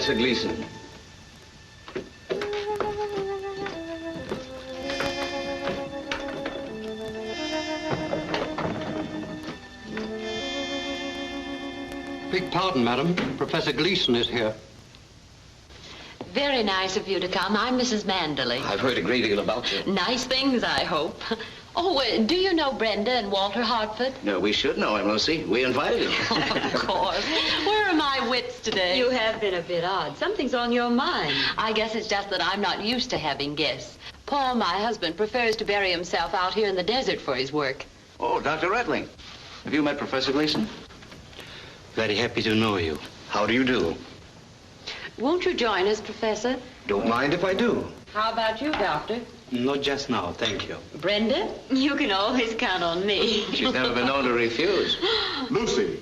Professor Gleason. Beg pardon, madam. Professor Gleason is here. Very nice of you to come. I'm Mrs. Manderley. I've heard a great deal about you. Nice things, I hope. Oh, do you know Brenda and Walter Hartford? No, we should know him, Lucy. We invited him. Of course. Where are my wits today? You have been a bit odd. Something's on your mind. I guess it's just that I'm not used to having guests. Paul, my husband, prefers to bury himself out here in the desert for his work. Oh, Dr. Retling. Have you met Professor Gleason? Very happy to know you. How do you do? Won't you join us, Professor? Don't mind if I do. How about you, Doctor? Not just now, thank you. Brenda? You can always count on me. She's never been known to refuse. Lucy,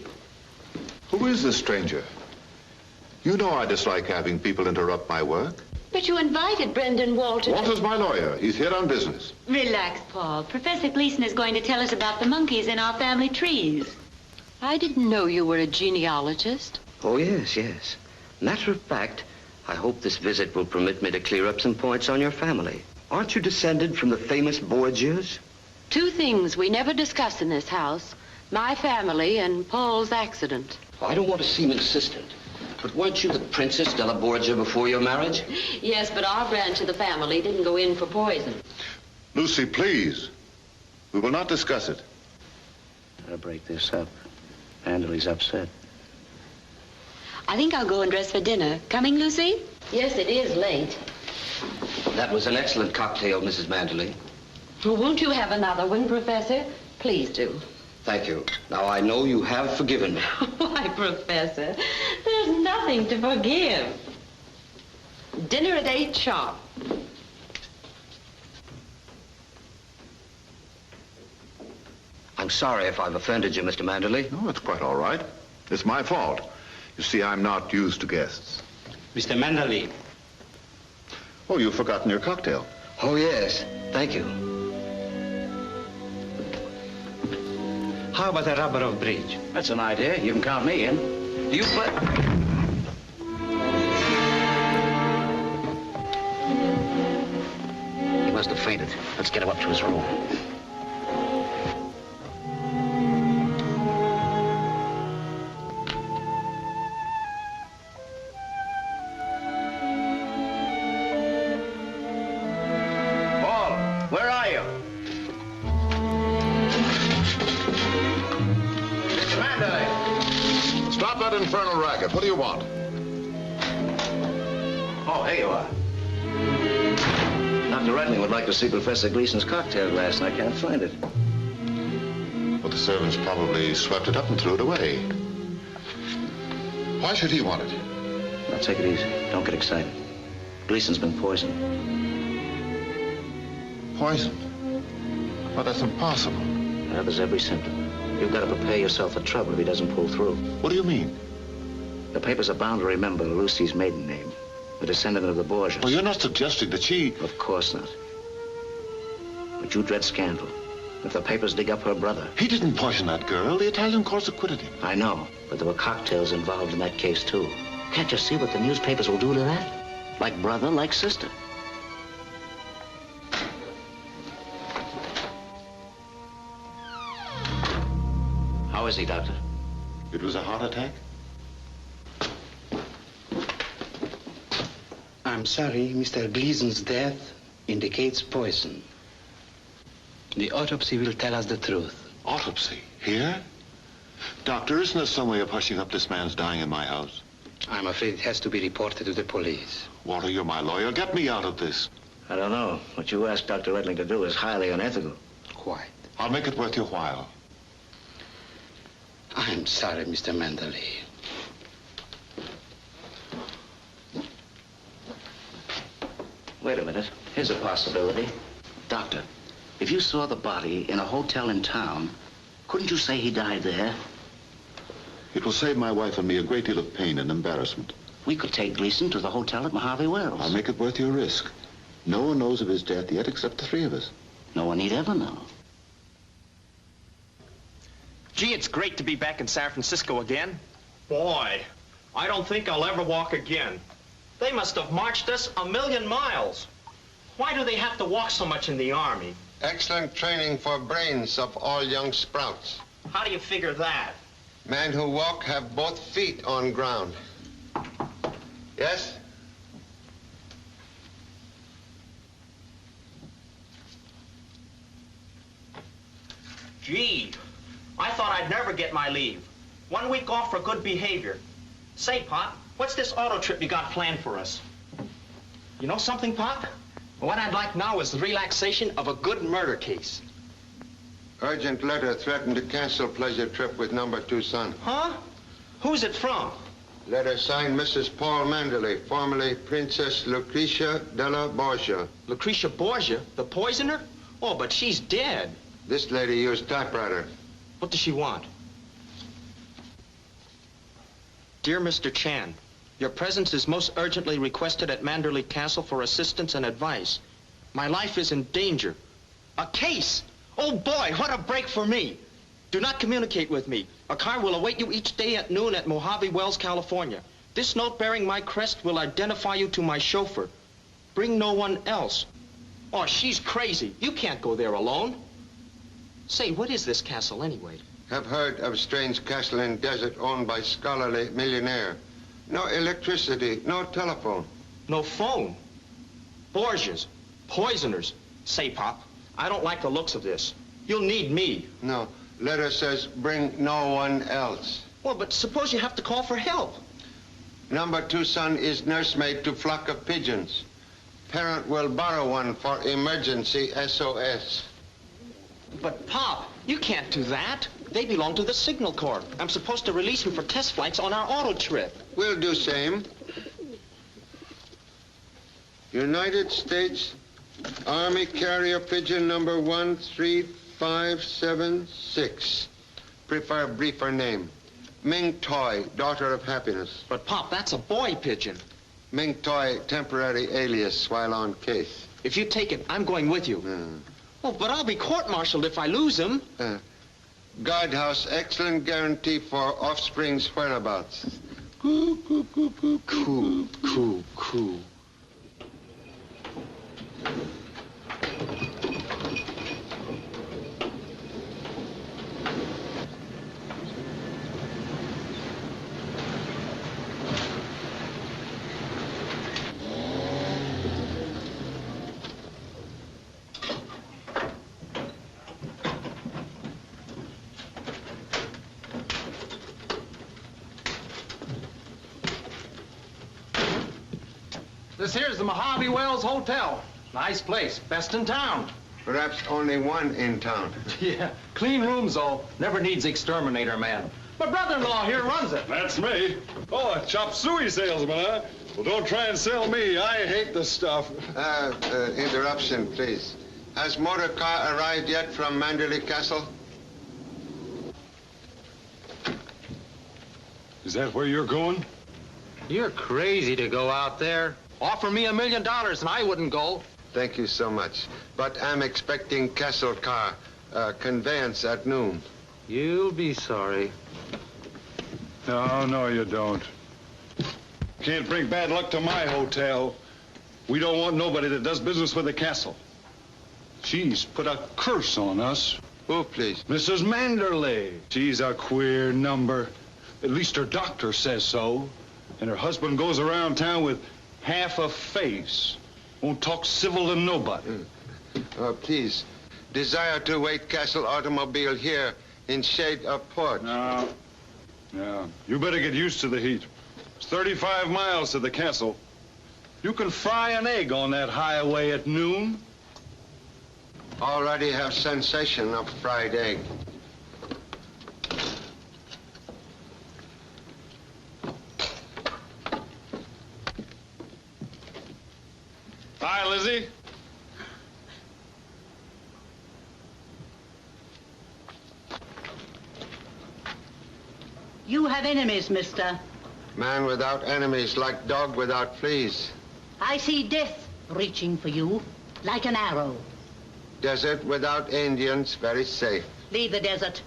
who is this stranger? You know I dislike having people interrupt my work. But you invited Brenda and Walter. Walter's my lawyer. He's here on business. Relax, Paul. Professor Gleason is going to tell us about the monkeys in our family trees. I didn't know you were a genealogist. Oh, yes, yes. Matter of fact, I hope this visit will permit me to clear up some points on your family. Aren't you descended from the famous Borgias? Two things we never discuss in this house. My family and Paul's accident. I don't want to seem insistent, but weren't you the Princess della Borgia before your marriage? Yes, but our branch of the family didn't go in for poison. Lucy, please. We will not discuss it. I'll break this up. Manderley's upset. I think I'll go and dress for dinner. Coming, Lucy? Yes, it is late. That was an excellent cocktail, Mrs. Manderley. Well, won't you have another one, Professor? Please do. Thank you. Now, I know you have forgiven me. Why, Professor, there's nothing to forgive. Dinner at 8 sharp. I'm sorry if I've offended you, Mr. Manderley. No, it's quite all right. It's my fault. You see, I'm not used to guests. Mr. Manderley. Oh, you've forgotten your cocktail. Oh, yes. Thank you. How about a rubber of bridge? That's an idea. You can count me in. Do you play? He must have fainted. Let's get him up to his room. Infernal racket. What do you want? Oh, here you are. Dr. Retling would like to see Professor Gleason's cocktail glass, and I can't find it. Well, the servants probably swept it up and threw it away. Why should he want it? Now, take it easy. Don't get excited. Gleason's been poisoned. Poisoned? Well, that's impossible. Well, there's every symptom. You've got to prepare yourself for trouble if he doesn't pull through. What do you mean? The papers are bound to remember Lucy's maiden name, the descendant of the Borgias. Well, you're not suggesting that she... Of course not. But you dread scandal. If the papers dig up her brother... He didn't poison that girl. The Italian courts acquitted him. I know, but there were cocktails involved in that case, too. Can't you see what the newspapers will do to that? Like brother, like sister. How is he, Doctor? It was a heart attack? I'm sorry, Mr. Gleason's death indicates poison. The autopsy will tell us the truth. Autopsy? Here? Doctor, isn't there some way of hushing up this man's dying in my house? I'm afraid it has to be reported to the police. Walter, you're my lawyer. Get me out of this. I don't know. What you asked Dr. Retling to do is highly unethical. Quite. I'll make it worth your while. I'm sorry, Mr. Manderley. Wait a minute. Here's a possibility. Doctor, if you saw the body in a hotel in town, couldn't you say he died there? It will save my wife and me a great deal of pain and embarrassment. We could take Gleason to the hotel at Mojave Wells. I'll make it worth your risk. No one knows of his death yet except the three of us. No one need ever know. Gee, it's great to be back in San Francisco again. Boy, I don't think I'll ever walk again. They must have marched us 1,000,000 miles. Why do they have to walk so much in the Army? Excellent training for brains of all young sprouts. How do you figure that? Men who walk have both feet on ground. Yes? Gee, I thought I'd never get my leave. 1 week off for good behavior. Say, Pop, what's this auto trip you got planned for us? You know something, Pop? What I'd like now is the relaxation of a good murder case. Urgent letter threatened to cancel pleasure trip with number 2 son. Huh? Who's it from? Letter signed Mrs. Paul Manderley, formerly Princess Lucretia della Borgia. Lucretia Borgia, the poisoner? Oh, but she's dead. This lady used typewriter. What does she want? Dear Mr. Chan, your presence is most urgently requested at Manderley Castle for assistance and advice. My life is in danger. A case! Oh boy, what a break for me! Do not communicate with me. A car will await you each day at noon at Mojave Wells, California. This note bearing my crest will identify you to my chauffeur. Bring no one else. Oh, she's crazy. You can't go there alone. Say, what is this castle anyway? Have heard of strange castle in desert owned by scholarly millionaire. No electricity, no telephone. No phone. Borgias. Poisoners. Say, Pop, I don't like the looks of this. You'll need me. No. Letter says bring no one else. Well, but suppose you have to call for help. Number 2 son is nursemaid to flock of pigeons. Parent will borrow one for emergency SOS. But, Pop, you can't do that. They belong to the Signal Corps. I'm supposed to release them for test flights on our auto trip. We'll do same. United States Army Carrier Pigeon number 13576. Prefer briefer name. Ming Toy, daughter of happiness. But, Pop, that's a boy pigeon. Ming Toy, temporary alias while on case. If you take it, I'm going with you. Oh, but I'll be court-martialed if I lose him. Guardhouse, excellent guarantee for offspring's whereabouts. Coo, coo, coo, coo, Coo, coo, coo. This here's the Mojave Wells Hotel. Nice place, best in town. Perhaps only one in town. Yeah, clean rooms, though. Never needs exterminator man. My brother-in-law here runs it. That's me. Oh, a chop suey salesman, huh? Well, don't try and sell me. I hate the stuff. Interruption, please. Has motor car arrived yet from Manderley Castle? Is that where you're going? You're crazy to go out there. Offer me $1 million and I wouldn't go. Thank you so much. But I'm expecting Castle car, conveyance at noon. You'll be sorry. No, you don't. Can't bring bad luck to my hotel. We don't want nobody that does business with the castle. She's put a curse on us. Who, please? Mrs. Manderley. She's a queer number. At least her doctor says so. And her husband goes around town with half a face. Won't talk civil to nobody. Please. Desire to wait Castle automobile here in shade of port. No. You better get used to the heat. It's 35 miles to the castle. You can fry an egg on that highway at noon. Already have sensation of fried egg. Hi, Lizzie. You have enemies, mister. Man without enemies, like dog without fleas. I see death reaching for you, like an arrow. Desert without Indians, very safe. Leave the desert.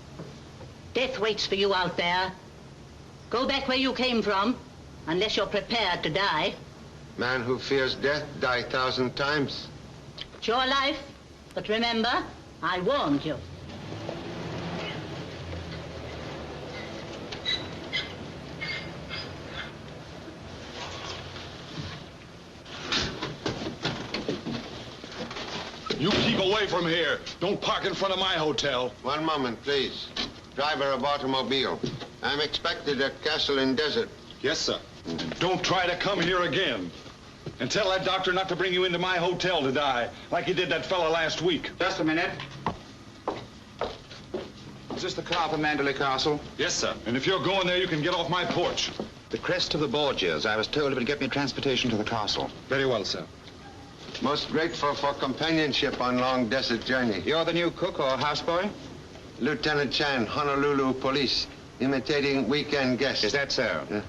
Death waits for you out there. Go back where you came from. unless you're prepared to die. Man who fears death die 1,000 times. It's your life, but remember, I warned you. You keep away from here. Don't park in front of my hotel. One moment, please. Driver of automobile. I'm expected at Castle in Desert. Yes, sir. Don't try to come here again. And tell that doctor not to bring you into my hotel to die, like he did that fella last week. Just a minute. Is this the car for Manderley Castle? Yes, sir. And if you're going there, you can get off my porch. The crest of the Borgias. I was told it would get me transportation to the castle. Very well, sir. Most grateful for companionship on long desert journey. You're the new cook or houseboy? Lieutenant Chan, Honolulu Police, imitating weekend guests. Is that so?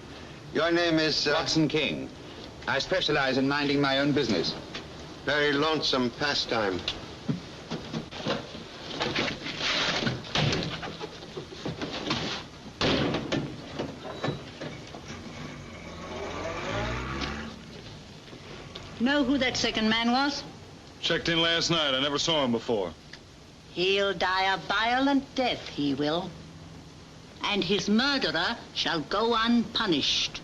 Your name is... Watson King. I specialize in minding my own business. Very lonesome pastime. Know who that second man was? Checked in last night. I never saw him before. He'll die a violent death, he will. And his murderer shall go unpunished.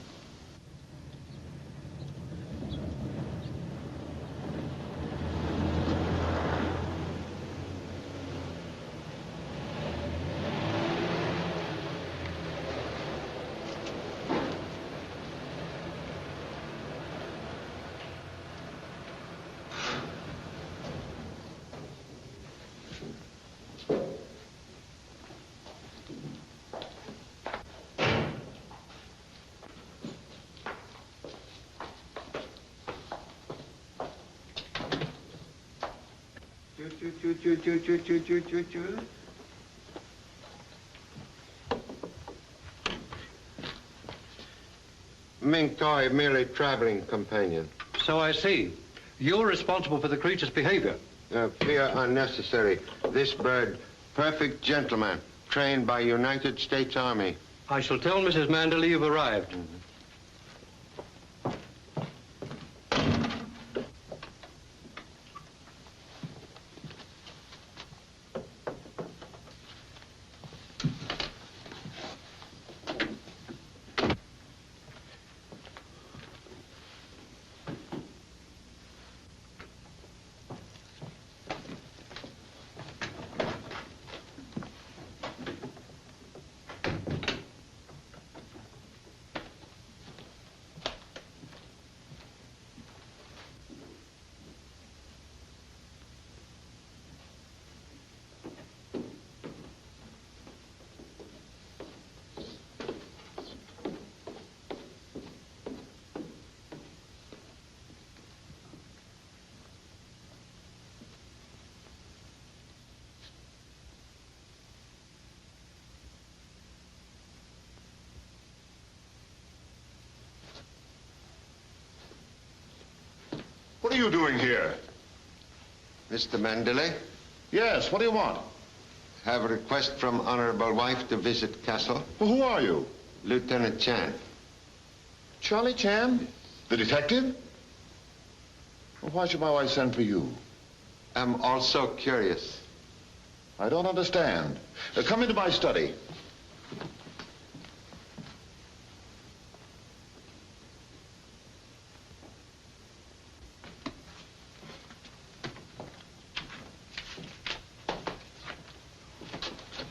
Ming Toy, merely traveling companion. So I see. You're responsible for the creature's behavior. Fear unnecessary. This bird, perfect gentleman, trained by United States Army. I shall tell Mrs. Manderley you've arrived. What are you doing here? Mr. Manderley? Yes, what do you want? Have a request from honorable wife to visit castle. Well, who are you? Lieutenant Chan. Charlie Chan? The detective? Well, why should my wife send for you? I'm also curious. I don't understand. Come into my study.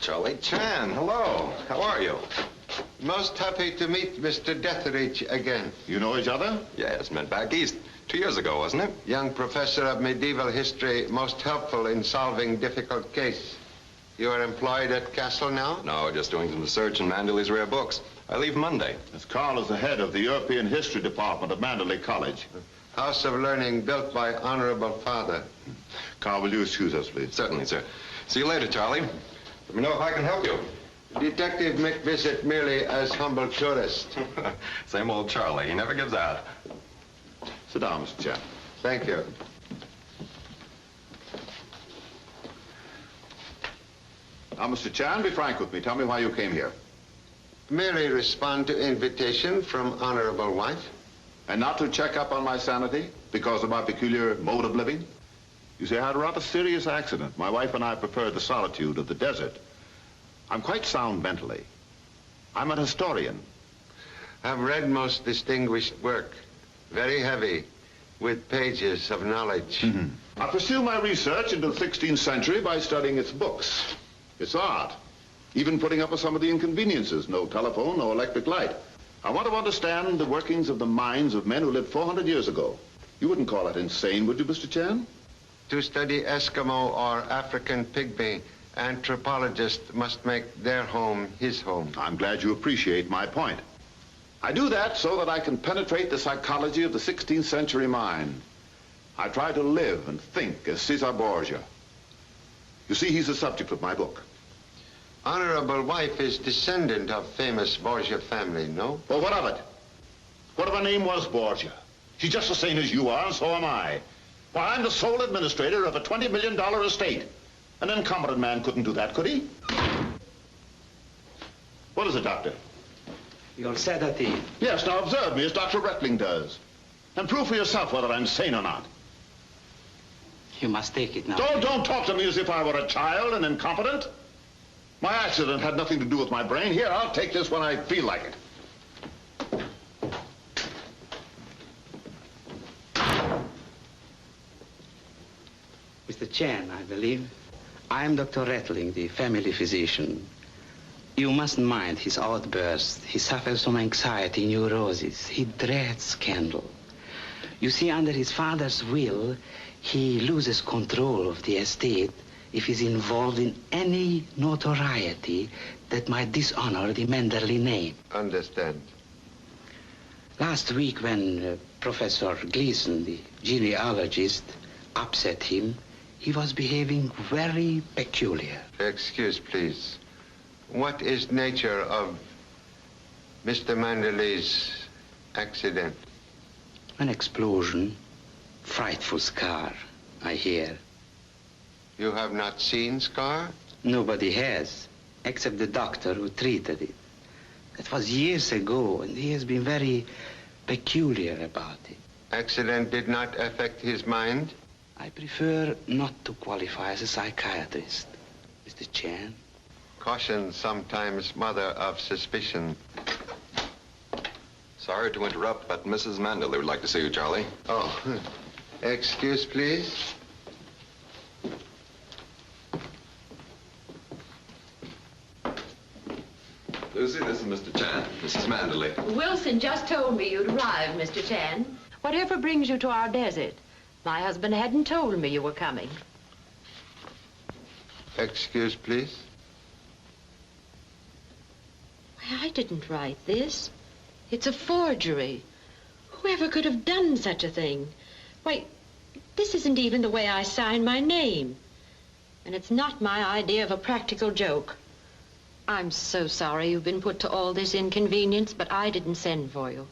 Charlie Chan, hello. How are you? Most happy to meet Mr. Detheridge again. You know each other? Yes, met back east 2 years ago, wasn't it? Young professor of medieval history, most helpful in solving difficult case. You are employed at Castle now? No, just doing some research in Manderley's rare books. I leave Monday. As Carl is the head of the European History Department at Manderley College. House of learning built by honorable father. Carl, will you excuse us, please? Certainly, sir. See you later, Charlie. Let me know if I can help you. Detective make visit merely as humble tourist. Same old Charlie. He never gives out. Sit down, Mr. Chan. Thank you. Now, Mr. Chan, be frank with me. Tell me why you came here. Merely respond to invitation from honorable wife. And not to check up on my sanity because of my peculiar mode of living? You see, I had a rather serious accident. My wife and I prefer the solitude of the desert. I'm quite sound mentally. I'm an historian. I've read most distinguished work. Very heavy, with pages of knowledge. I pursue my research into the 16th century by studying its books, its art, even putting up with some of the inconveniences. No telephone, no electric light. I want to understand the workings of the minds of men who lived 400 years ago. You wouldn't call that insane, would you, Mr. Chan? To study Eskimo or African pygmy, anthropologist must make their home his home. I'm glad you appreciate my point. I do that so that I can penetrate the psychology of the 16th century mind. I try to live and think as Caesar Borgia. You see, he's the subject of my book. Honorable wife is descendant of famous Borgia family, no? Well, what of it? What if her name was Borgia? She's just the same as you are, and so am I. Why, I'm the sole administrator of a $20 million estate. An incompetent man couldn't do that, could he? What is it, Doctor? Your sedative. Yes, now observe me as Dr. Rettling does. And prove for yourself whether I'm sane or not. You must take it now. Don't talk to me as if I were a child and incompetent. My accident had nothing to do with my brain. Here, I'll take this when I feel like it. Mr. Chan, I believe. I'm Dr. Rettling, the family physician. You mustn't mind his outbursts. He suffers from anxiety, neurosis. He dreads scandal. You see, under his father's will, he loses control of the estate if he's involved in any notoriety that might dishonor the Manderley name. Understand. Last week, when Professor Gleason, the genealogist, upset him, he was behaving very peculiar. Excuse, please. What is nature of Mr. Manderley's accident? An explosion. Frightful scar, I hear. You have not seen scar? Nobody has, except the doctor who treated it. That was years ago, and he has been very peculiar about it. Accident did not affect his mind? I prefer not to qualify as a psychiatrist, Mr. Chan. Caution sometimes mother of suspicion. Sorry to interrupt, but Mrs. Manderley would like to see you, Charlie. Oh, excuse, please. Lucy, this is Mr. Chan, Mrs. Manderley. Wilson just told me you'd arrived, Mr. Chan. Whatever brings you to our desert? My husband hadn't told me you were coming. Excuse, please. Why, I didn't write this. It's a forgery. Whoever could have done such a thing? Why, this isn't even the way I sign my name. And it's not my idea of a practical joke. I'm so sorry you've been put to all this inconvenience, but I didn't send for you.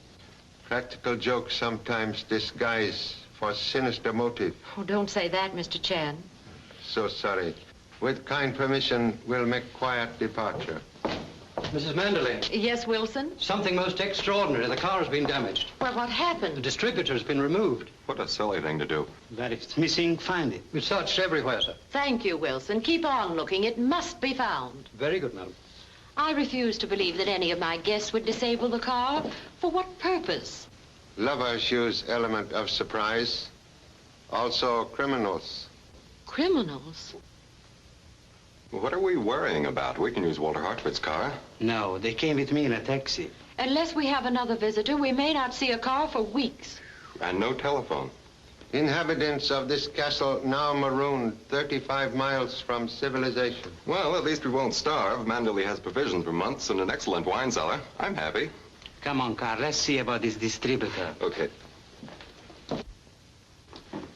Practical jokes sometimes disguise for sinister motive. Oh, don't say that, Mr. Chan. So sorry. With kind permission, we'll make quiet departure. Mrs. Manderley. Yes, Wilson? Something most extraordinary. The car has been damaged. Well, what The happened? distributor's been removed. What a silly thing to do. That if it's missing, find it. It's searched everywhere, sir. Thank you, Wilson. Keep on looking. It must be found. Very good, madam. I refuse to believe that any of my guests would disable the car. For what purpose? Lovers use element of surprise. Also criminals. Criminals? What are we worrying about? We can use Walter Hartford's car. No, they came with me in a taxi. Unless we have another visitor, we may not see a car for weeks. And no telephone. Inhabitants of this castle now marooned 35 miles from civilization. Well, at least we won't starve. Manderley has provisions for months and an excellent wine cellar. I'm happy. Come on, Carl, let's see about this distributor. Okay.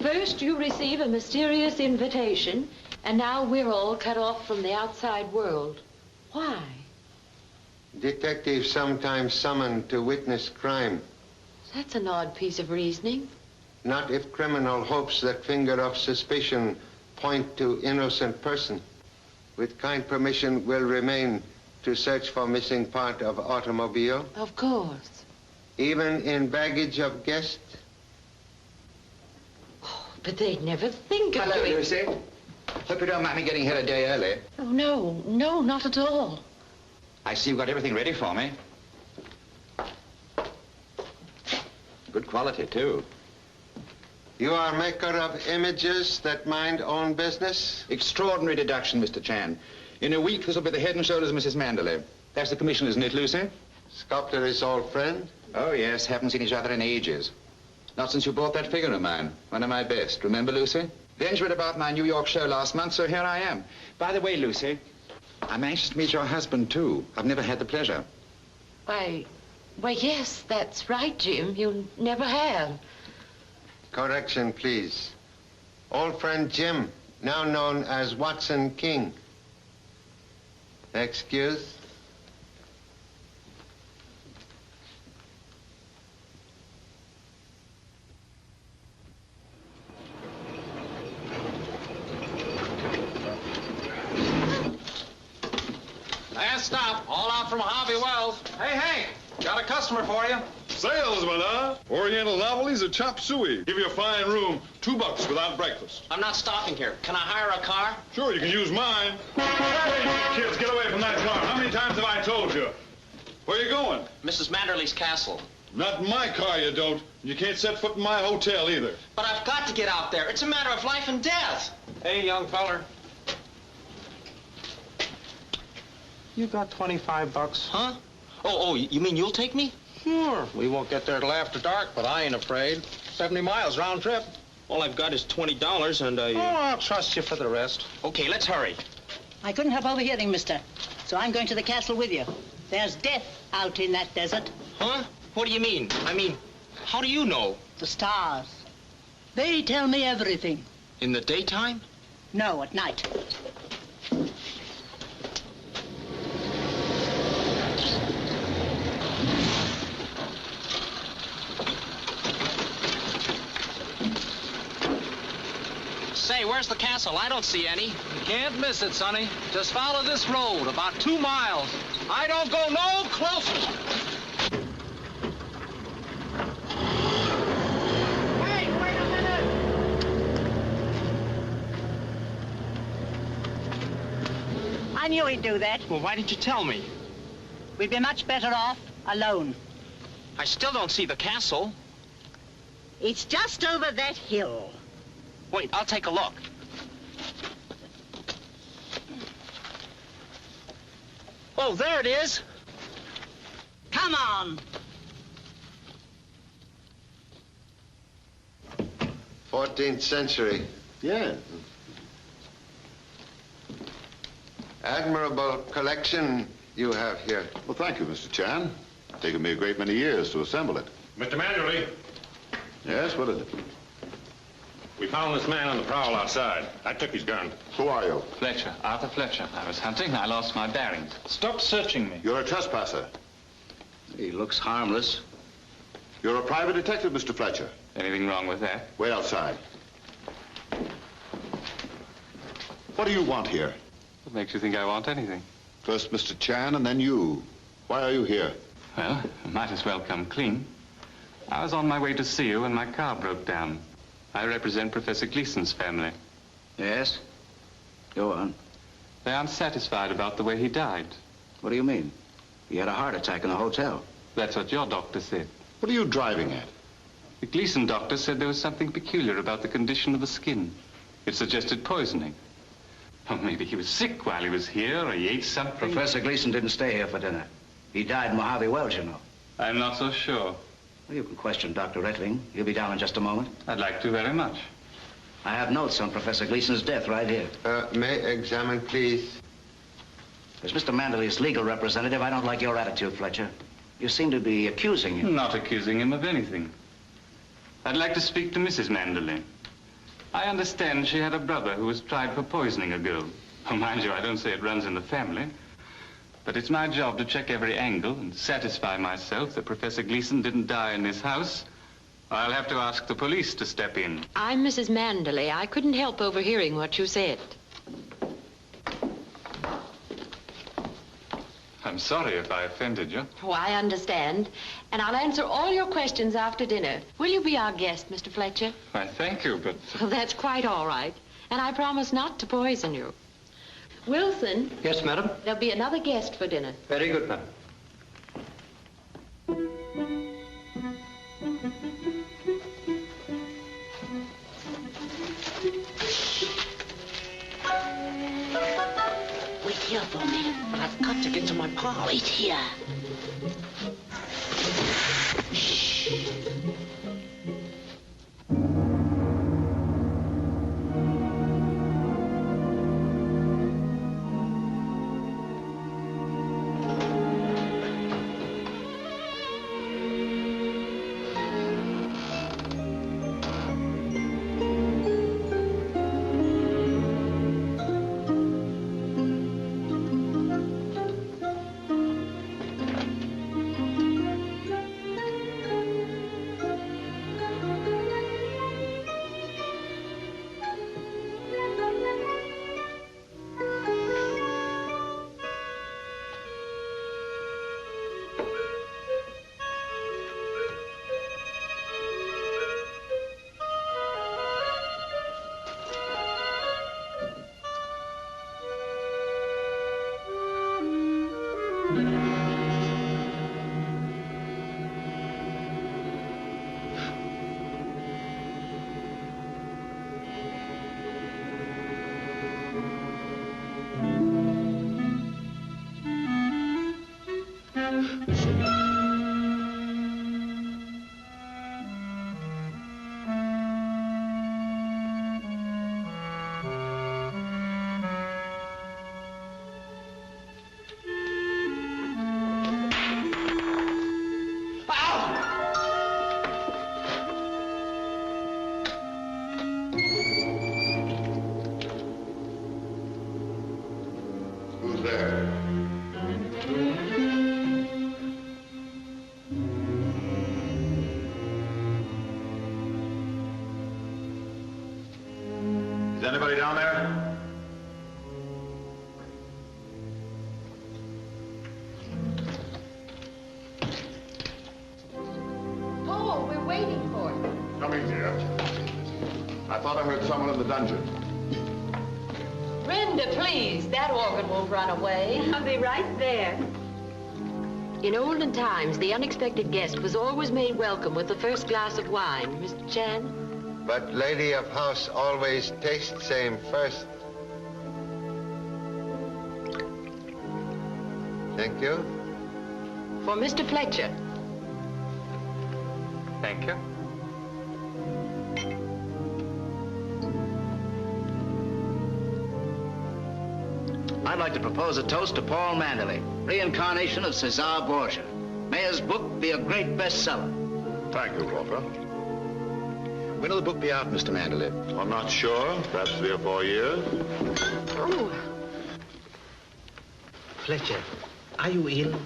First, you receive a mysterious invitation, and now we're all cut off from the outside world. Why? Detectives sometimes summoned to witness crime. That's an odd piece of reasoning. Not if criminal hopes that finger of suspicion point to innocent person. With kind permission, will remain to search for missing part of automobile? Of course. Even in baggage of guests? But they'd never think of Hello, doing... Lucy. Hope you don't mind me getting here a day early. Oh, no, no, not at all. I see you've got everything ready for me. Good quality, too. You are maker of images that mind own business? Extraordinary deduction, Mr. Chan. In a week, this will be the head and shoulders of Mrs. Manderley. That's the commission, isn't it, Lucy? Sculptor is old friend? Oh, yes. Haven't seen each other in ages. Not since you bought that figure of mine. One of my best. Remember, Lucy? Ventured about my New York show last month, so here I am. By the way, Lucy, I'm anxious to meet your husband, too. I've never had the pleasure. Why, yes, that's right, Jim. You never have. Correction, please. Old friend Jim, now known as Watson King. Excuse? Last stop, all out from Mojave Wells. Hey, Hank, got a customer for you. Salesman, huh? Oriental novelties or chop suey? Give you a fine room, $2 without breakfast. I'm not stopping here. Can I hire a car? Sure, you can use mine. Hey, kids, get away from that car. How many times have I told you? Where are you going? Mrs. Manderley's castle. Not in my car, you don't. You can't set foot in my hotel either. But I've got to get out there. It's a matter of life and death. Hey, young feller. You got $25. Huh? Oh, you mean you'll take me? Sure. We won't get there till after dark, but I ain't afraid. 70 miles round trip. All I've got is $20 and Oh, I'll trust you for the rest. Okay, let's hurry. I couldn't help overhearing, mister. So I'm going to the castle with you. There's death out in that desert. Huh? What do you mean? I mean, how do you know? The stars. They tell me everything. In the daytime? No, at night. Say, where's the castle? I don't see any. You can't miss it, Sonny. Just follow this road, about 2 miles. I don't go no closer. Hey, wait a minute! I knew he'd do that. Well, why didn't you tell me? We'd be much better off alone. I still don't see the castle. It's just over that hill. Wait, I'll take a look. Oh, there it is. Come on. 14th century. Yeah. Admirable collection you have here. Well, thank you, Mr. Chan. It's taken me a great many years to assemble it. Mr. Manderley, Yes, what is it? we found this man on the prowl outside. I took his gun. Who are you? Fletcher, Arthur Fletcher. I was hunting. I lost my bearings. Stop searching me. You're a trespasser. He looks harmless. You're a private detective, Mr. Fletcher. Anything wrong with that? Wait outside. What do you want here? What makes you think I want anything? First Mr. Chan and then you. Why are you here? Well, I might as well come clean. I was on my way to see you when my car broke down. I represent Professor Gleason's family. Yes? Go on. They aren't satisfied about the way he died. What do you mean? He had a heart attack in the hotel. That's what your doctor said. What are you driving at? The Gleason doctor said there was something peculiar about the condition of the skin. It suggested poisoning. Or maybe he was sick while he was here, or he ate something. Professor Gleason didn't stay here for dinner. He died in Mojave Wells, you know. I'm not so sure. Well, you can question Dr. Rettling. He'll be down in just a moment. I'd like to very much. I have notes on Professor Gleason's death right here. May examine, please. As Mr. Manderley's legal representative, I don't like your attitude, Fletcher. You seem to be accusing him. Not accusing him of anything. I'd like to speak to Mrs. Manderley. I understand she had a brother who was tried for poisoning a girl. Oh, mind you, I don't say it runs in the family. But it's my job to check every angle and satisfy myself that Professor Gleason didn't die in this house. I'll have to ask the police to step in. I'm Mrs. Manderley. I couldn't help overhearing what you said. I'm sorry if I offended you. Oh, I understand. And I'll answer all your questions after dinner. Will you be our guest, Mr. Fletcher? Why, thank you, but... Well, that's quite all right. And I promise not to poison you. Wilson. Yes, madam? There'll be another guest for dinner. Very good, madam. Wait here for me. But I've got to get to my pa. Wait here. Shh. Is anybody down there? Paul, we're waiting for you. Coming, dear. I thought I heard someone in the dungeon. Brenda, please. That organ won't run away. I'll be right there. In olden times, the unexpected guest was always made welcome with the first glass of wine. Mr. Chan? But lady of house always tastes same first. Thank you. For Mr. Fletcher. Thank you. I'd like to propose a toast to Paul Manderley, reincarnation of Cesar Borgia. May his book be a great bestseller. Thank you, Walter. When will the book be out, Mr. Manderley? I'm not sure. Perhaps 3 or 4 years. Oh. Fletcher, are you ill?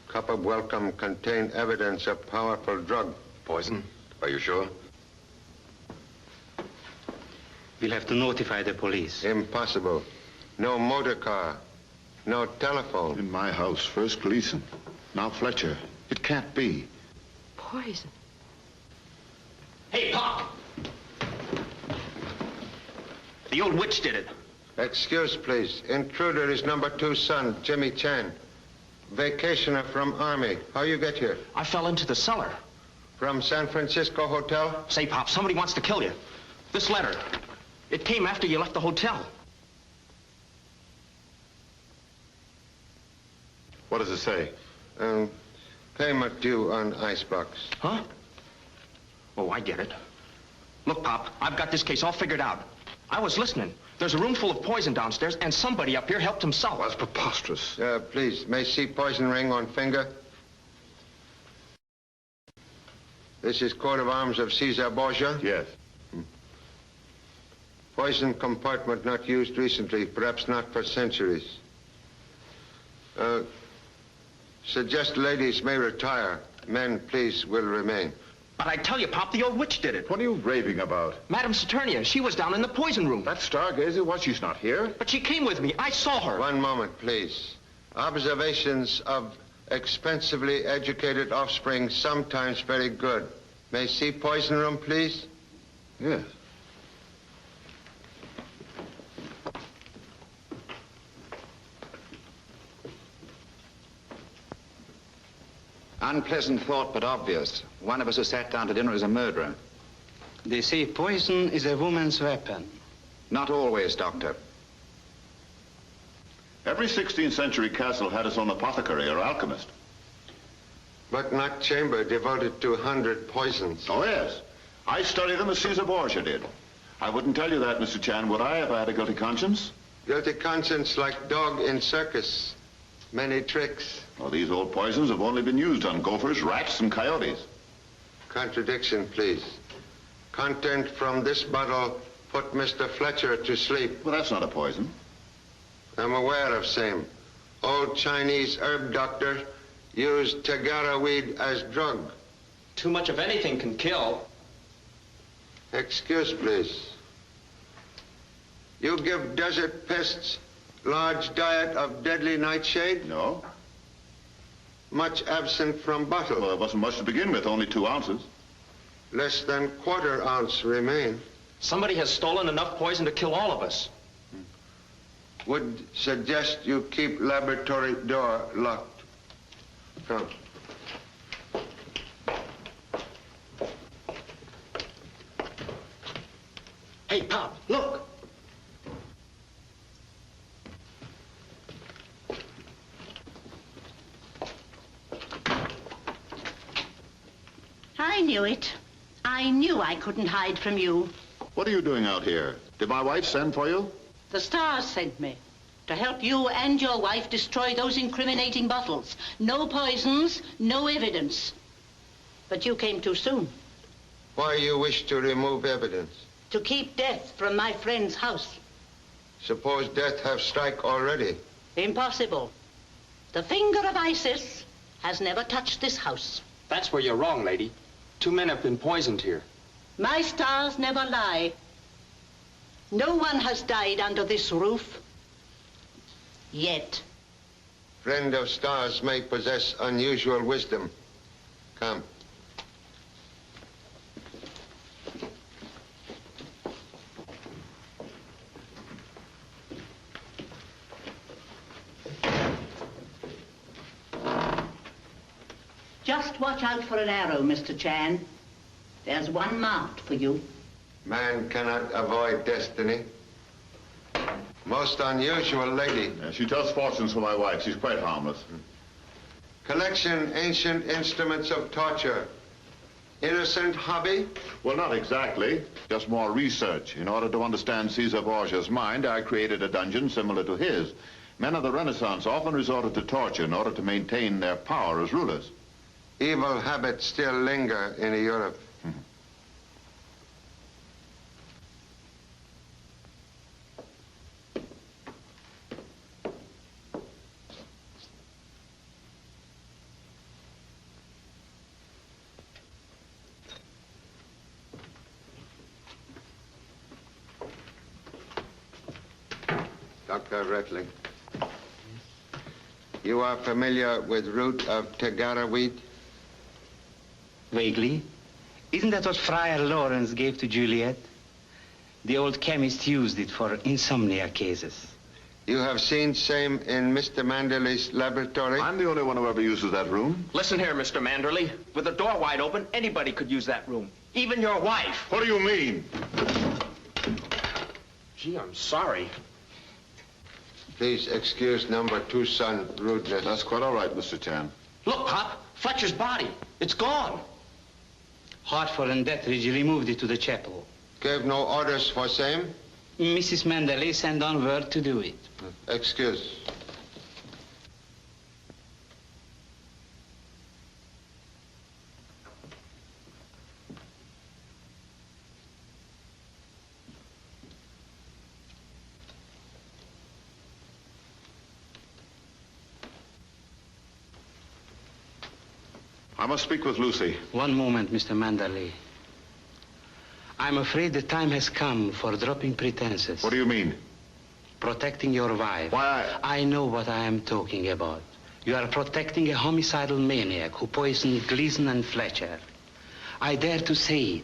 Cup of welcome contained evidence of powerful drug. Poison? Are you sure? We'll have to notify the police. Impossible. No motor car. No telephone. In my house, first Gleason, now Fletcher. It can't be. Poison. Hey, Pop! The old witch did it. Excuse, please. Intruder is number 2 son, Jimmy Chan. Vacationer from Army. How you get here? I fell into the cellar. From San Francisco Hotel? Say, Pop, somebody wants to kill you. This letter, it came after you left the hotel. What does it say? Payment due on icebox. Huh? Oh, I get it. Look, Pop, I've got this case all figured out. I was listening. There's a room full of poison downstairs, and somebody up here helped himself. That's preposterous. Please, may see poison ring on finger? This is coat of arms of Cesar Borgia? Yes. Poison compartment not used recently, perhaps not for centuries. Suggest ladies may retire. Men, please, will remain. But I tell you, Pop, the old witch did it. What are you raving about? Madame Saturnia, she was down in the poison room. That stargazer, what? She's not here? But she came with me. I saw her. One moment, please. Observations of expensively educated offspring sometimes very good. May see poison room, please? Yes. Unpleasant thought, but obvious. One of us who sat down to dinner is a murderer. They say poison is a woman's weapon. Not always, Doctor. Every 16th century castle had its own apothecary or alchemist. But not chamber devoted to 100 poisons. Oh, yes. I studied them as Caesar Borgia did. I wouldn't tell you that, Mr. Chan, would I, if I had a guilty conscience? Guilty conscience like dog in circus. Many tricks. Well, these old poisons have only been used on gophers, rats, and coyotes. Contradiction, please. Content from this bottle put Mr. Fletcher to sleep. Well, that's not a poison. I'm aware of same. Old Chinese herb doctor used Tagara weed as drug. Too much of anything can kill. Excuse, please. You give desert pests large diet of deadly nightshade? No. Much absent from bottle? Well, it wasn't much to begin with, only 2 ounces. Less than quarter ounce remain. Somebody has stolen enough poison to kill all of us. Would suggest you keep laboratory door locked. Come. Hey, Pop, look. I knew it. I knew I couldn't hide from you. What are you doing out here? Did my wife send for you? The stars sent me to help you and your wife destroy those incriminating bottles. No poisons, no evidence. But you came too soon. Why you wish to remove evidence? To keep death from my friend's house. Suppose death have strike already. Impossible. The finger of Isis has never touched this house. That's where you're wrong, lady. 2 men have been poisoned here. My stars never lie. No one has died under this roof. Yet. Friend of stars may possess unusual wisdom. Come. Just watch out for an arrow, Mr. Chan. There's one marked for you. Man cannot avoid destiny. Most unusual lady. Yeah, she tells fortunes for my wife. She's quite harmless. Collection ancient instruments of torture. Innocent hobby? Well, not exactly. Just more research. In order to understand Caesar Borgia's mind, I created a dungeon similar to his. Men of the Renaissance often resorted to torture in order to maintain their power as rulers. Evil habits still linger in Europe. Dr. Retling, you are familiar with root of Tagara weed? Vaguely. Isn't that what Friar Lawrence gave to Juliet? The old chemist used it for insomnia cases. You have seen same in Mr. Manderley's laboratory? I'm the only one who ever uses that room. Listen here, Mr. Manderley. With the door wide open, anybody could use that room. Even your wife. What do you mean? Gee, I'm sorry. Please excuse number 2 son rudeness. That's quite all right, Mr. Chan. Look, Pop, Fletcher's body. It's gone. Hartford and Deathridge removed it to the chapel. Gave no orders for same? Mrs. Manderley sent on word to do it. Excuse. I must speak with Lucy. One moment, Mr. Manderley. I'm afraid the time has come for dropping pretenses. What do you mean? Protecting your wife. Why, I know what I am talking about. You are protecting a homicidal maniac who poisoned Gleason and Fletcher. I dare to say it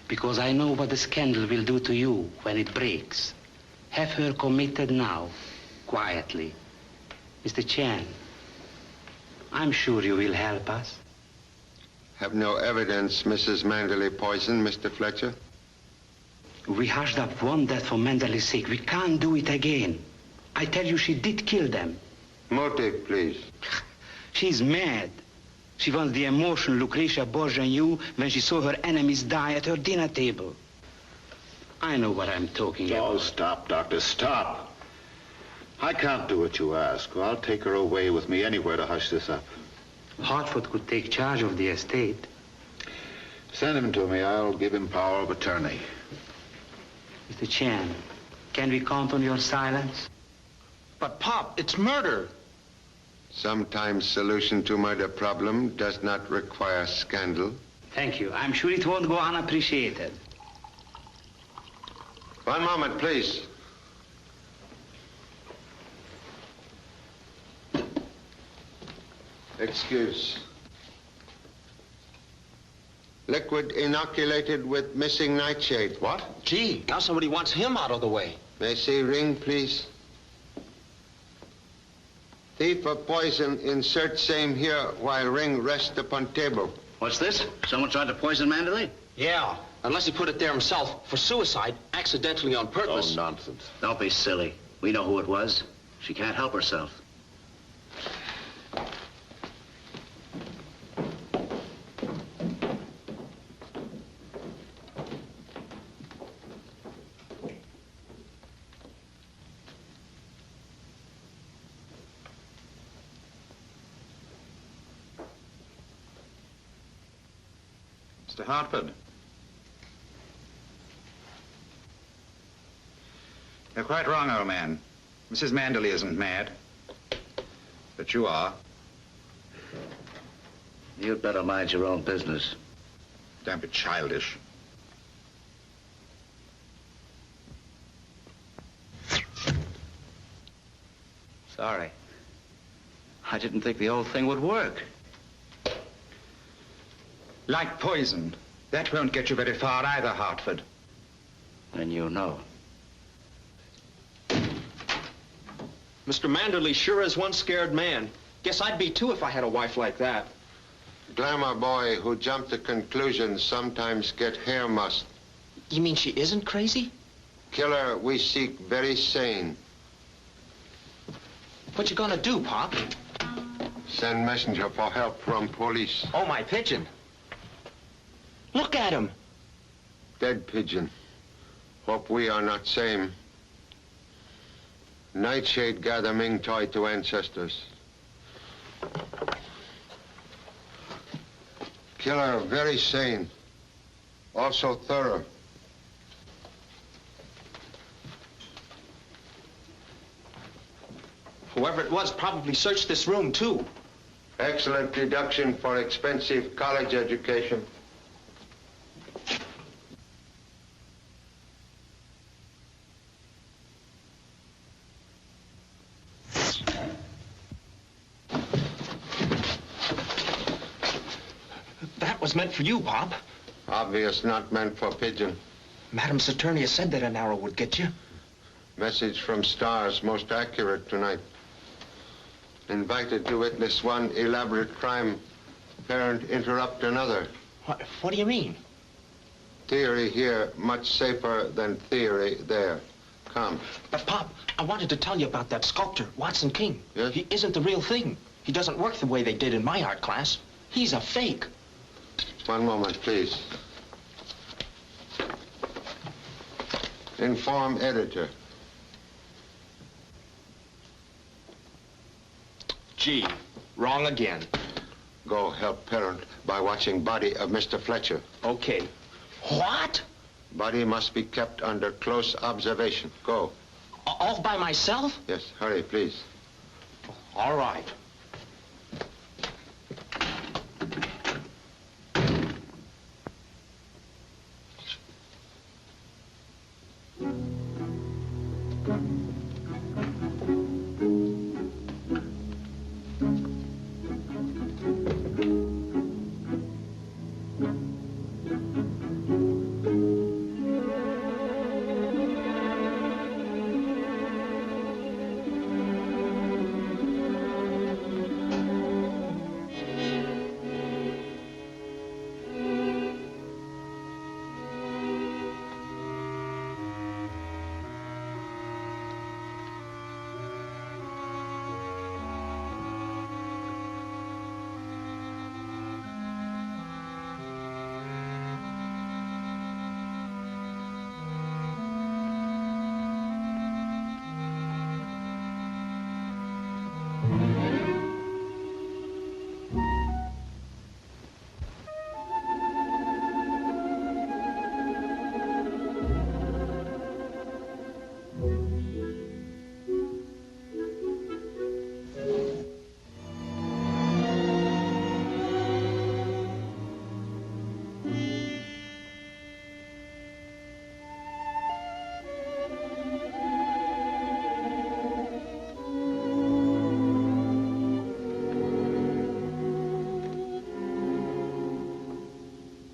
because I know what the scandal will do to you when it breaks. Have her committed now, quietly. Mr. Chan, I'm sure you will help us. Have no evidence Mrs. Manderley poisoned Mr. Fletcher? We hushed up one death for Manderley's sake. We can't do it again. I tell you, she did kill them. Motive, please. She's mad. She wants the emotion Lucretia Borgia knew when she saw her enemies die at her dinner table. I know what I'm talking about. Oh, stop, Doctor, stop. I can't do what you ask. I'll take her away with me anywhere to hush this up. Hartford could take charge of the estate. Send him to me. I'll give him power of attorney. Mr. Chan, can we count on your silence? But, Pop, it's murder. Sometimes solution to murder problem does not require scandal. Thank you. I'm sure it won't go unappreciated. One moment, please. Excuse. Liquid inoculated with missing nightshade. What? Gee, now somebody wants him out of the way. May I see ring, please? Thief of poison, insert same here while ring rest upon table. What's this? Someone tried to poison Manderley? Yeah, unless he put it there himself for suicide, accidentally on purpose. Oh, nonsense. Don't be silly. We know who it was. She can't help herself. Mr. Hartford. You're quite wrong, old man. Mrs. Manderley isn't mad. But you are. You'd better mind your own business. Don't be childish. Sorry. I didn't think the old thing would work. Like poison. That won't get you very far either, Hartford. Then you know. Mr. Manderley sure is one scared man. Guess I'd be too if I had a wife like that. Glamour boy who jumped to conclusions sometimes get hair mussed. You mean she isn't crazy? Killer we seek very sane. What you gonna do, Pop? Send messenger for help from police. Oh, my pigeon. Look at him. Dead pigeon. Hope we are not same. Nightshade gather Ming toy to ancestors. Killer very sane. Also thorough. Whoever it was probably searched this room, too. Excellent deduction for expensive college education. That was meant for you, Pop. Obvious not meant for pigeon. Madam Saturnia said that an arrow would get you. Message from stars most accurate tonight. Invited to witness one elaborate crime. Parent interrupt another. What do you mean? Theory here much safer than theory there. Come. But, Pop, I wanted to tell you about that sculptor, Watson King. Yes? He isn't the real thing. He doesn't work the way they did in my art class. He's a fake. One moment, please. Inform editor. Gee, wrong again. Go help parent by watching body of Mr. Fletcher. Okay. What? Body must be kept under close observation. Go. All by myself? Yes, hurry, please.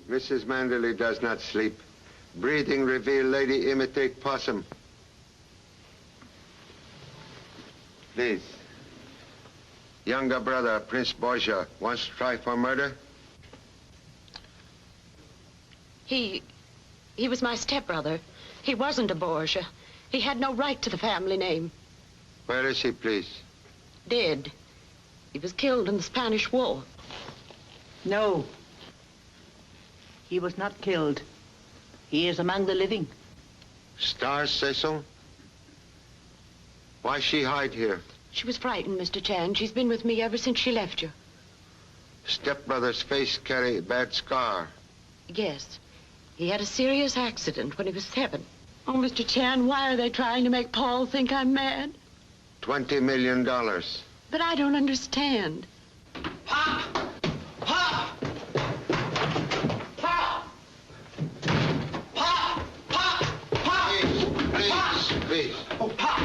Mrs. Manderley does not sleep. Breathing reveal lady imitate possum. Please. Younger brother, Prince Borgia, wants to try for murder? He was my stepbrother. He wasn't a Borgia. He had no right to the family name. Where is he, please? Dead. He was killed in the Spanish War. No. He was not killed. He is among the living. Stars say so? Why she hide here? She was frightened, Mr. Chan. She's been with me ever since she left you. Stepbrother's face carry bad scar. Yes. He had a serious accident when he was 7. Oh, Mr. Chan, why are they trying to make Paul think I'm mad? $20 million. But I don't understand. Pop! Pop! Pop! Pop! Pop! Pop! Please. Oh, Pop!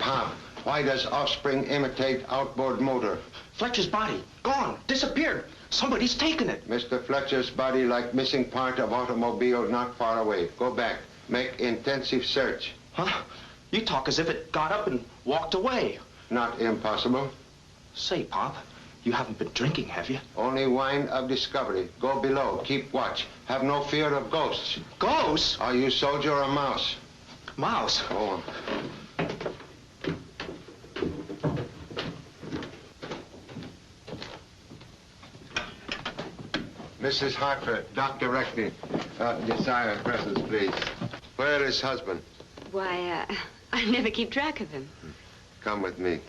Pop. Why does offspring imitate outboard motor? Fletcher's body. Gone. Disappeared. Somebody's taken it. Mr. Fletcher's body like missing part of automobile not far away. Go back. Make intensive search. Huh? You talk as if it got up and walked away. Not impossible. Say, Pop, you haven't been drinking, have you? Only wine of discovery. Go below. Keep watch. Have no fear of ghosts. Ghosts? Are you soldier or mouse? Mouse. Go on. Mrs. Hartford, Dr. Reckney, desire presence, please. Where is husband? Why, I never keep track of him. Come with me.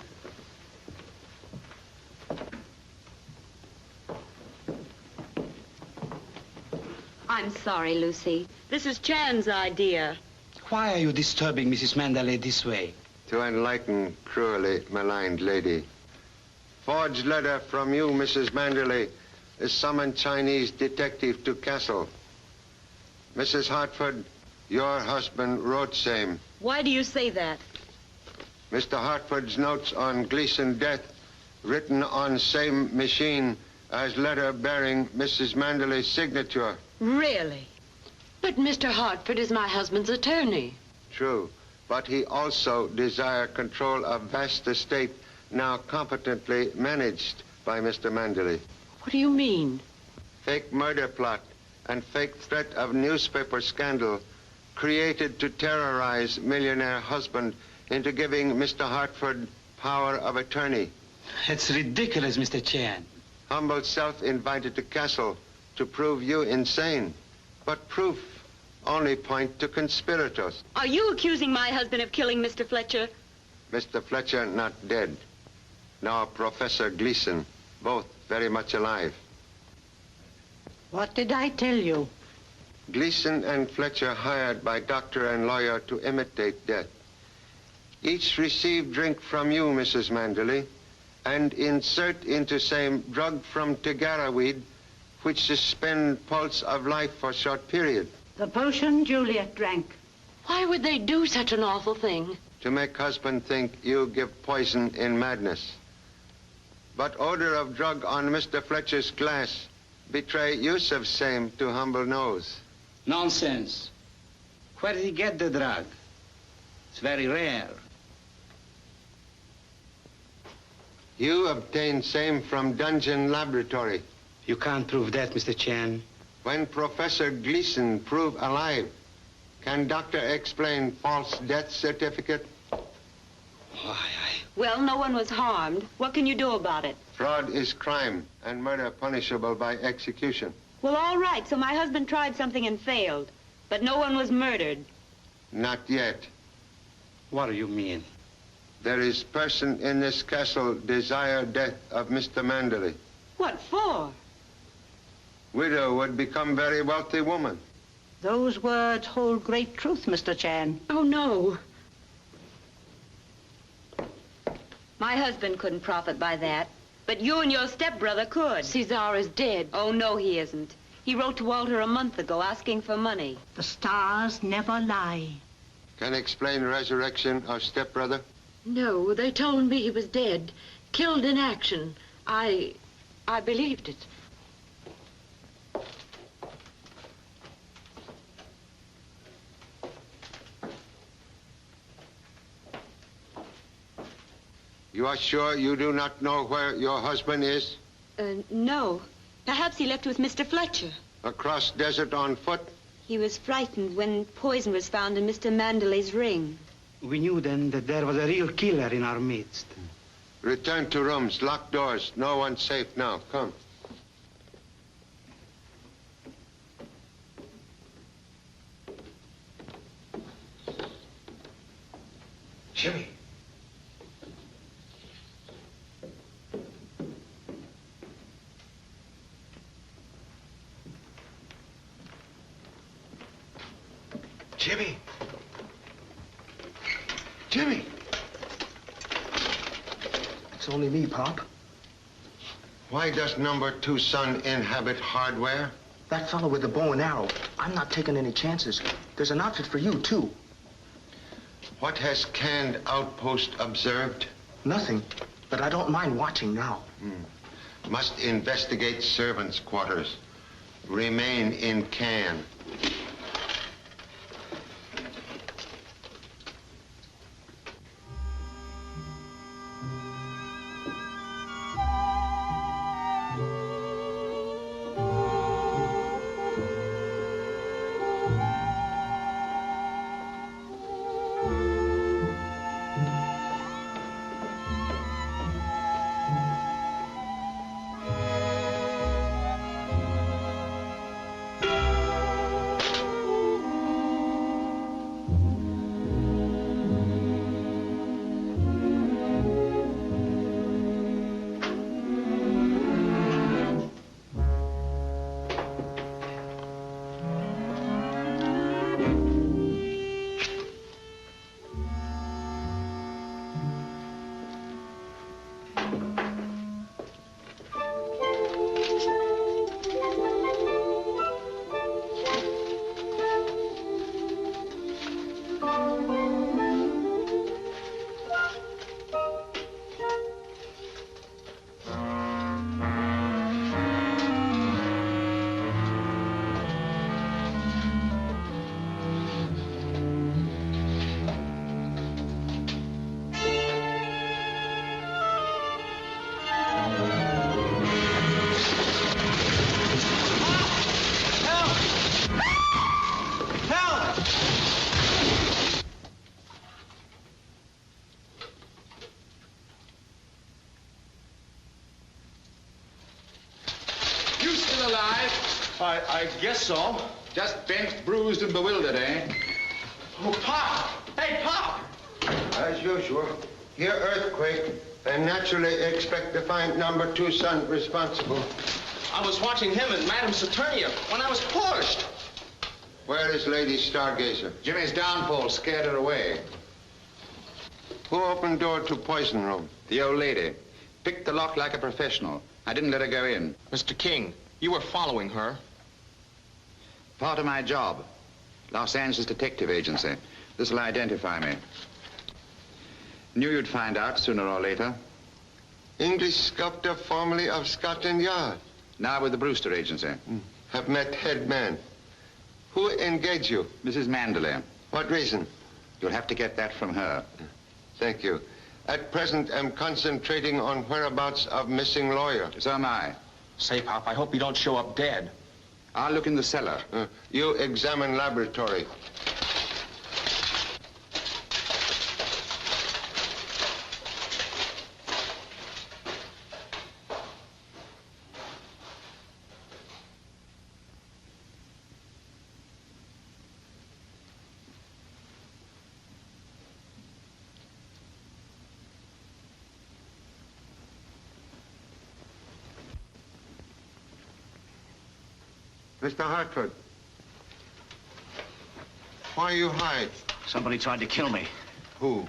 I'm sorry, Lucy. This is Chan's idea. Why are you disturbing Mrs. Manderley this way? To enlighten cruelly maligned lady. Forged letter from you, Mrs. Manderley, is summoned Chinese detective to castle. Mrs. Hartford, your husband wrote same. Why do you say that? Mr. Hartford's notes on Gleason death written on same machine as letter bearing Mrs. Manderley's signature. Really? But Mr. Hartford is my husband's attorney. True, but he also desire control of vast estate now competently managed by Mr. Manderley. What do you mean? Fake murder plot and fake threat of newspaper scandal created to terrorize millionaire husband into giving Mr. Hartford power of attorney. It's ridiculous, Mr. Chan. Humble self invited to castle to prove you insane. But proof only point to conspirators. Are you accusing my husband of killing Mr. Fletcher? Mr. Fletcher not dead. Now Professor Gleason, both very much alive. What did I tell you? Gleason and Fletcher hired by doctor and lawyer to imitate death. Each received drink from you, Mrs. Manderley, and insert into same drug from Tagara weed, which suspend pulse of life for short period. The potion Juliet drank. Why would they do such an awful thing? To make husband think you give poison in madness. But odor of drug on Mr. Fletcher's glass betray use of same to humble nose. Nonsense. Where did he get the drug? It's very rare. You obtained same from dungeon laboratory. You can't prove that, Mr. Chan. When Professor Gleason prove alive, can doctor explain false death certificate? Well, no one was harmed. What can you do about it? Fraud is crime and murder punishable by execution. Well, all right, so my husband tried something and failed. But no one was murdered. Not yet. What do you mean? There is person in this castle desire death of Mr. Manderley. What for? Widow would become very wealthy woman. Those words hold great truth, Mr. Chan. Oh, no. My husband couldn't profit by that. But you and your stepbrother could. Cesar is dead. Oh, no, he isn't. He wrote to Walter a month ago asking for money. The stars never lie. Can explain resurrection of stepbrother? No, they told me he was dead. Killed in action. I believed it. You are sure you do not know where your husband is? No. Perhaps he left with Mr. Fletcher. Across desert on foot? He was frightened when poison was found in Mr. Manderley's ring. We knew then that there was a real killer in our midst. Return to rooms, lock doors. No one's safe now. Come. Jimmy. Jimmy. Jimmy. It's only me, Pop. Why does number 2 son inhabit hardware? That fellow with the bow and arrow. I'm not taking any chances. There's an outfit for you, too. What has canned outpost observed? Nothing, but I don't mind watching now. Must investigate servants' quarters. Remain in can. I guess so. Just bent, bruised, and bewildered, eh? Oh, Pop! Hey, Pop! As usual, here earthquake, and naturally expect to find number 2 son responsible. I was watching him and Madame Saturnia when I was pushed. Where is Lady Stargazer? Jimmy's downfall scared her away. Who opened door to poison room? The old lady. Picked the lock like a professional. I didn't let her go in. Mr. King, you were following her. Part of my job. Los Angeles Detective Agency. This'll identify me. Knew you'd find out sooner or later. English sculptor formerly of Scotland Yard. Now with the Brewster Agency. Have met head man. Who engaged you? Mrs. Manderley. What reason? You'll have to get that from her. Thank you. At present, I'm concentrating on whereabouts of missing lawyer. So am I. Say, Pop, I hope you don't show up dead. I'll look in the cellar. You examine laboratory. Mr. Hartford, why you hide? Somebody tried to kill me. Who?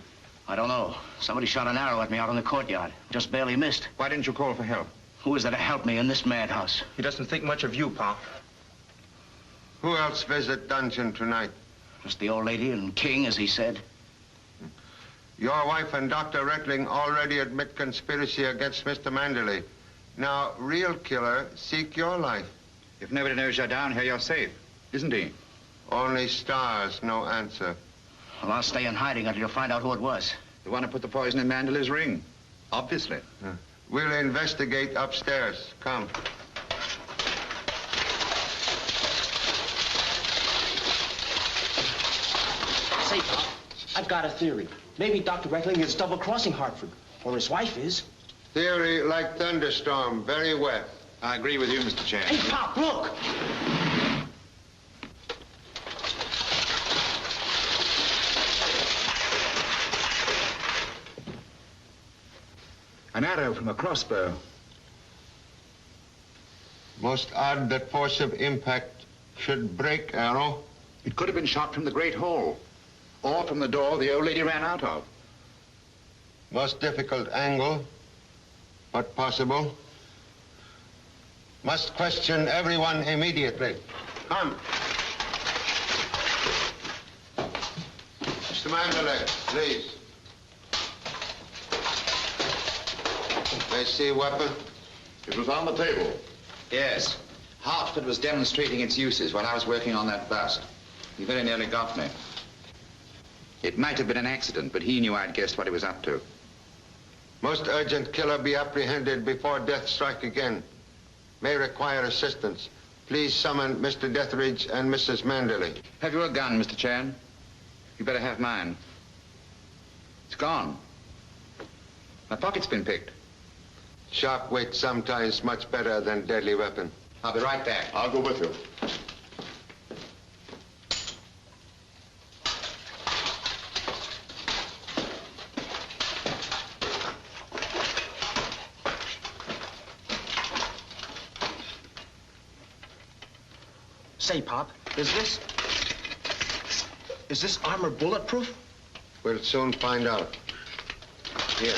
I don't know. Somebody shot an arrow at me out in the courtyard. Just barely missed. Why didn't you call for help? Who is there to help me in this madhouse? He doesn't think much of you, Pop. Who else visit dungeon tonight? Just the old lady and King, as he said. Your wife and Dr. Rettling already admit conspiracy against Mr. Manderley. Now, real killer, seek your life. If nobody knows you're down here, you're safe, isn't he? Only stars, no answer. Well, I'll stay in hiding until you find out who it was. The one who put the poison in Manderley's ring. Obviously. We'll investigate upstairs. Come. Say, Pop, I've got a theory. Maybe Dr. Reckling is double-crossing Hartford, or his wife is. Theory like thunderstorm, very wet. I agree with you, Mr. Chan. Hey, Pop, look! An arrow from a crossbow. Most odd that force of impact should break arrow. It could have been shot from the Great Hall, or from the door the old lady ran out of. Most difficult angle, but possible. Must question everyone immediately. Come. Mr. Manderley, please. May I see weapon? It was on the table. Yes. Hartford was demonstrating its uses while I was working on that bust. He very nearly got me. It might have been an accident, but he knew I'd guessed what he was up to. Most urgent killer be apprehended before death strike again. May require assistance. Please summon Mr. Deathridge and Mrs. Manderley. Have you a gun, Mr. Chan? You better have mine. It's gone. My pocket's been picked. Sharp weight sometimes much better than deadly weapon. I'll be right back. I'll go with you. Say, Pop, is this armor bulletproof? We'll soon find out. Here.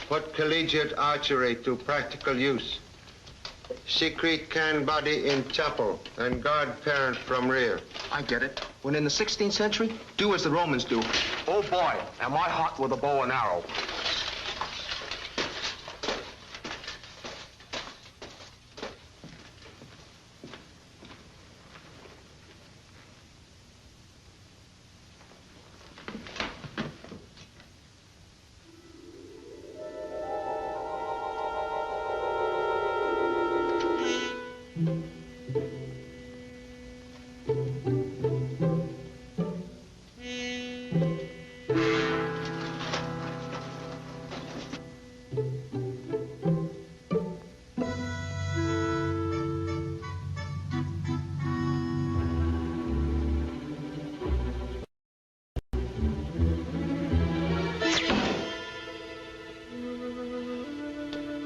Put collegiate archery to practical use. Secret can body in chapel and guard parent from rear. I get it. When in the 16th century, do as the Romans do. Oh, boy, am I hot with a bow and arrow.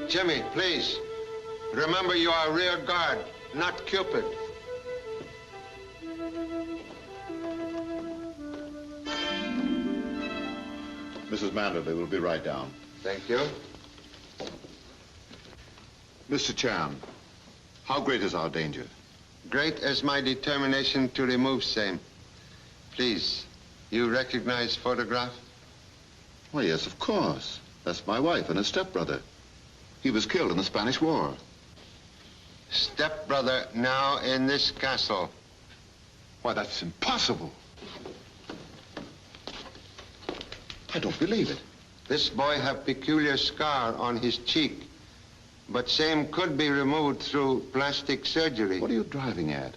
Jimmy, please. Remember you are rear guard, not Cupid. Mrs. Manderley will be right down. Thank you. Mr. Chan, how great is our danger? Great as my determination to remove same. Please, you recognize photograph? Why, yes, of course. That's my wife and his stepbrother. He was killed in the Spanish War. Stepbrother now in this castle. Why, that's impossible. I don't believe it. This boy have peculiar scar on his cheek, but same could be removed through plastic surgery. What are you driving at?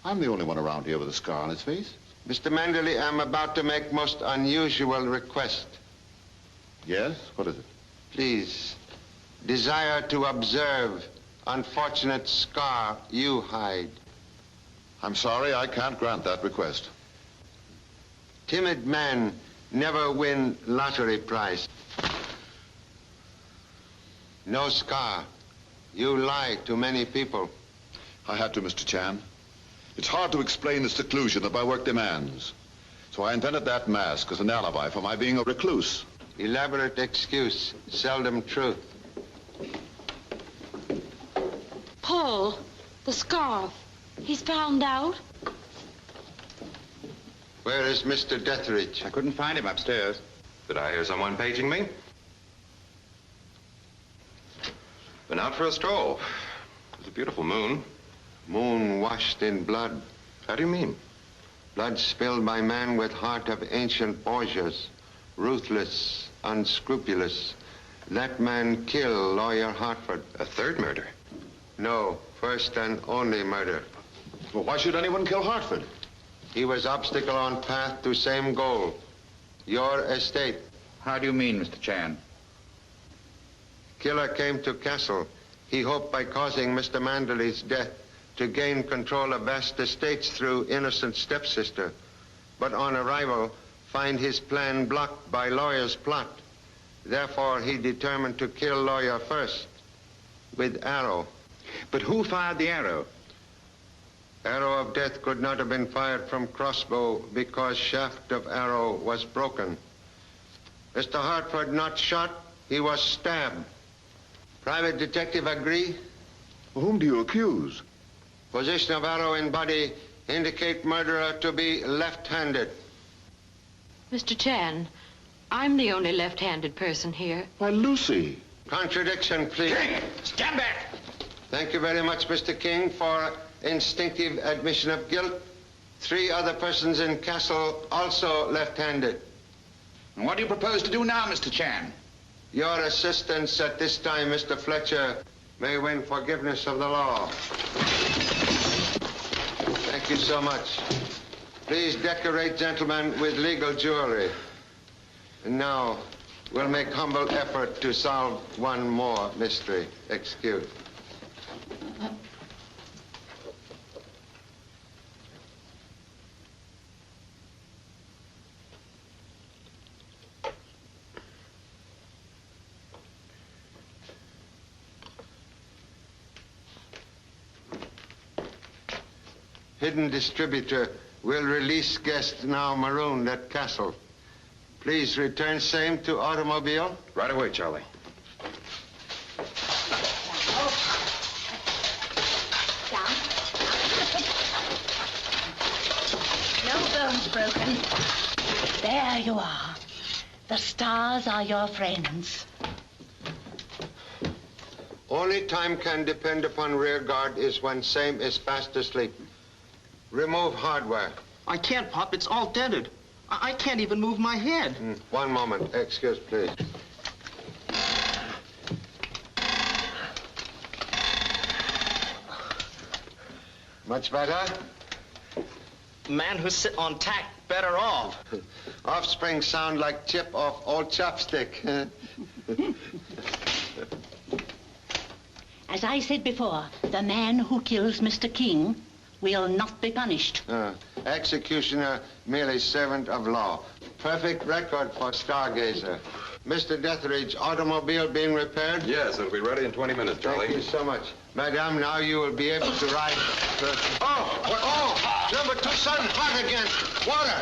I'm the only one around here with a scar on his face. Mr. Manderley, I'm about to make most unusual request. Yes? What is it? Please, desire to observe unfortunate scar you hide. I'm sorry, I can't grant that request. Timid man never win lottery prize. No scar. You lie to many people. I had to, Mr. Chan. It's hard to explain the seclusion that my work demands. So I invented that mask as an alibi for my being a recluse. Elaborate excuse, seldom truth. Paul, the scarf. He's found out. Where is Mr. Detheridge? I couldn't find him upstairs. Did I hear someone paging me? Been out for a stroll. It's a beautiful moon. Moon washed in blood. How do you mean? Blood spilled by man with heart of ancient Borgias. Ruthless, unscrupulous. That man killed lawyer Hartford. A third murder? No, first and only murder. Well, why should anyone kill Hartford? He was obstacle on path to same goal. Your estate. How do you mean, Mr. Chan? Killer came to castle. He hoped by causing Mr. Manderley's death to gain control of vast estates through innocent stepsister. But on arrival, find his plan blocked by lawyer's plot. Therefore, he determined to kill lawyer first, with arrow. But who fired the arrow? Arrow of death could not have been fired from crossbow because shaft of arrow was broken. Mr. Hartford not shot, he was stabbed. Private detective agree? Whom do you accuse? Position of arrow in body indicate murderer to be left-handed. Mr. Chan, I'm the only left-handed person here. Why, Lucy. Contradiction, please. King, stand back! Thank you very much, Mr. King, for instinctive admission of guilt. 3 other persons in castle also left-handed. And what do you propose to do now, Mr. Chan? Your assistance at this time, Mr. Fletcher, may win forgiveness of the law. Thank you so much. Please decorate, gentlemen, with legal jewelry. And now, we'll make humble effort to solve one more mystery. Excuse. Hidden distributor will release guest now marooned at castle. Please return same to automobile. Right away, Charlie. Down. No bones broken. There you are. The stars are your friends. Only time can depend upon rear guard is when same is fast asleep. Remove hardware. I can't, Pop. It's all dented. I can't even move my head. One moment. Excuse, please. Much better? Man who's sitting on tack better off. Offspring sound like chip off old chopstick. As I said before, the man who kills Mr. King will not be punished. Executioner, merely servant of law. Perfect record for stargazer. Mr. Detheridge, automobile being repaired? Yes, it'll be ready in 20 minutes, Charlie. Thank you so much. Madame, now you will be able to ride. Oh! Number 2 son, hot again. Water!